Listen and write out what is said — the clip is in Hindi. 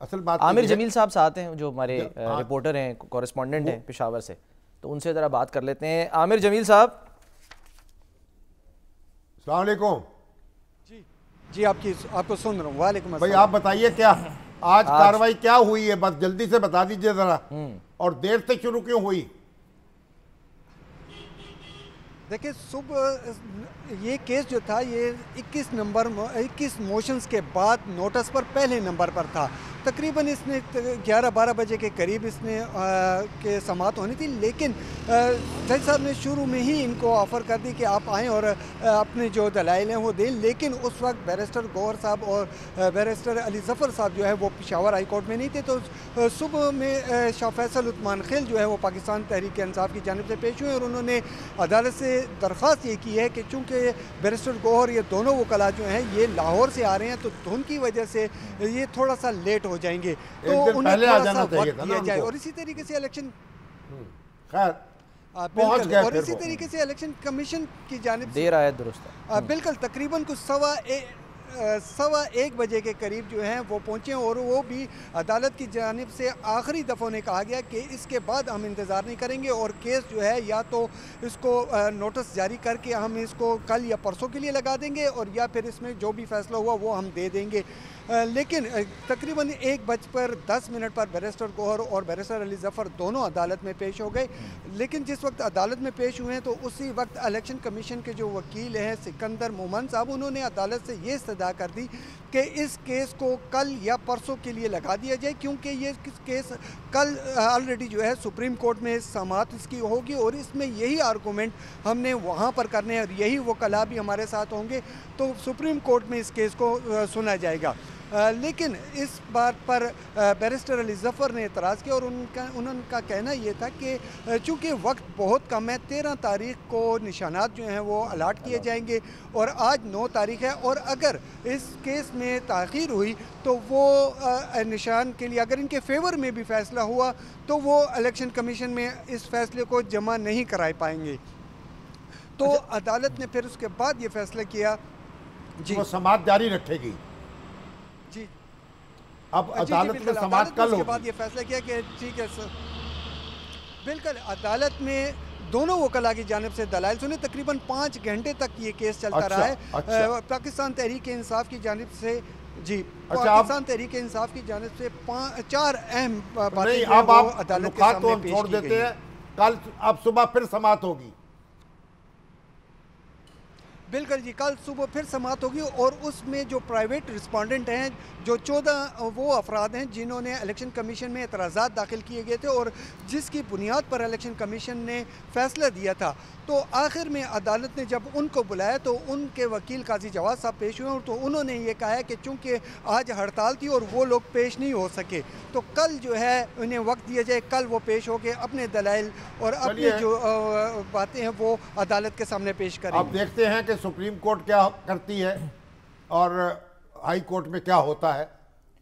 असल बात आमिर जमील साहब साथ हैं, जो हमारे रिपोर्टर हैं, कॉरेस्पॉन्डेंट हैं पेशावर से, तो उनसे ज़रा बात कर लेते हैं। आमिर जमील साहब, अस्सलाम वालेकुम। जी आपको सुन रहा हूँ। वालेकुम भाई अस्सलाम। आप बताइए क्या आज कार्रवाई क्या हुई है, बस जल्दी से बता दीजिए जरा, और देर से शुरू क्यों हुई? देखिए, सुबह ये केस जो था ये 21 मोशंस के बाद नोटिस पर पहले नंबर पर था। तकरीबन इसने 11-12 बजे के करीब इसने के समाअत होनी थी, लेकिन जज साहब ने शुरू में ही इनको ऑफ़र कर दी कि आप आएँ और अपने जो दलाइल हैं वो दें। लेकिन उस वक्त बैरिस्टर गौहर साहब और बैरिस्टर अली ज़फ़र साहब जो है वो पेशावर हाई कोर्ट में नहीं थे। तो सुबह में शाह फैसल उस्मान खेल जो है वो पाकिस्तान तहरीक इंसाफ की जानिब से पेश हुए और उन्होंने अदालत से दरख्वास्त ये की है कि चूँकि बैरिस्टर गौहर ये दोनों वकला जो हैं ये लाहौर से आ रहे हैं, तो धुंध की वजह से ये थोड़ा सा लेट हो जाएंगे, तो उन्हें थोड़ा सा वक्त दिया जाए। और इसी तरीके से इलेक्शन और इसी तरीके से इलेक्शन कमीशन की जानिब से देर आया दुरुस्त है। बिल्कुल तकरीबन कुछ 1:15 बजे के करीब जो हैं वो पहुँचे और वो भी अदालत की जानिब से आखिरी दफ़ा ने कहा गया कि इसके बाद हम इंतज़ार नहीं करेंगे और केस जो है या तो इसको नोटिस जारी करके हम इसको कल या परसों के लिए लगा देंगे और या फिर इसमें जो भी फैसला हुआ वो हम दे देंगे। लेकिन तकरीबन 1:10 पर बैरिस्टर गौहर और बैरिस्टर अली ज़फ़र दोनों अदालत में पेश हो गए। लेकिन जिस वक्त अदालत में पेश हुए हैं तो उसी वक्त इलेक्शन कमीशन के जो वकील हैं सिकंदर मोमन साहब, उन्होंने अदालत से ये इस्तदा कर दी कि इस केस को कल या परसों के लिए लगा दिया जाए, क्योंकि ये केस कल ऑलरेडी जो है सुप्रीम कोर्ट में समाअत इसकी होगी और इसमें यही आर्गूमेंट हमने वहाँ पर करने हैं और यही वकला भी हमारे साथ होंगे, तो सुप्रीम कोर्ट में इस केस को सुना जाएगा। लेकिन इस बात पर बैरिस्टर अली ज़फ़र ने एतराज़ किया और उनका कहना ये था कि चूँकि वक्त बहुत कम है, 13 तारीख को निशानात जो हैं वो अलाट किए जाएंगे और आज 9 तारीख है, और अगर इस केस में ताख़ीर हुई तो वो निशान के लिए अगर इनके फेवर में भी फ़ैसला हुआ तो वो इलेक्शन कमीशन में इस फैसले को जमा नहीं करा पाएंगे। तो अदालत ने फिर उसके बाद ये फैसला किया जी वो समाअत जारी रखेगी। जी अब अदालत में समाअत कल होगी। उसके बाद ये फैसला किया कि ठीक है सर, बिल्कुल अदालत में दोनों वकला की जानिब से दलाइल सुने। तकरीबन 5 घंटे तक ये केस चलता रहा है। पाकिस्तान तहरीक इंसाफ की जानिब से जी पाकिस्तान तहरीक इंसाफ की जानिब से 4 अहम बातें अब आप अदालत के सामने पेश छोड़ देते हैं। कल अब सुबह फिर समाअत होगी। बिल्कुल जी, कल सुबह फिर समाअत होगी और उसमें जो प्राइवेट रिस्पोंडेंट हैं, जो 14 वो अफराद हैं जिन्होंने इलेक्शन कमीशन में एतराज़ात दाखिल किए गए थे और जिसकी बुनियाद पर इलेक्शन कमीशन ने फैसला दिया था, तो आखिर में अदालत ने जब उनको बुलाया तो उनके वकील काजी जवाद साहब पेश हुए और तो उन्होंने ये कहा है कि चूँकि आज हड़ताल थी और वो लोग पेश नहीं हो सके, तो कल जो है उन्हें वक्त दिया जाए, कल वो पेश हो के अपने दलाइल और अपनी जो बातें हैं वो अदालत के सामने पेश करें। अब देखते हैं कि सुप्रीम कोर्ट क्या करती है और हाई कोर्ट में क्या होता है।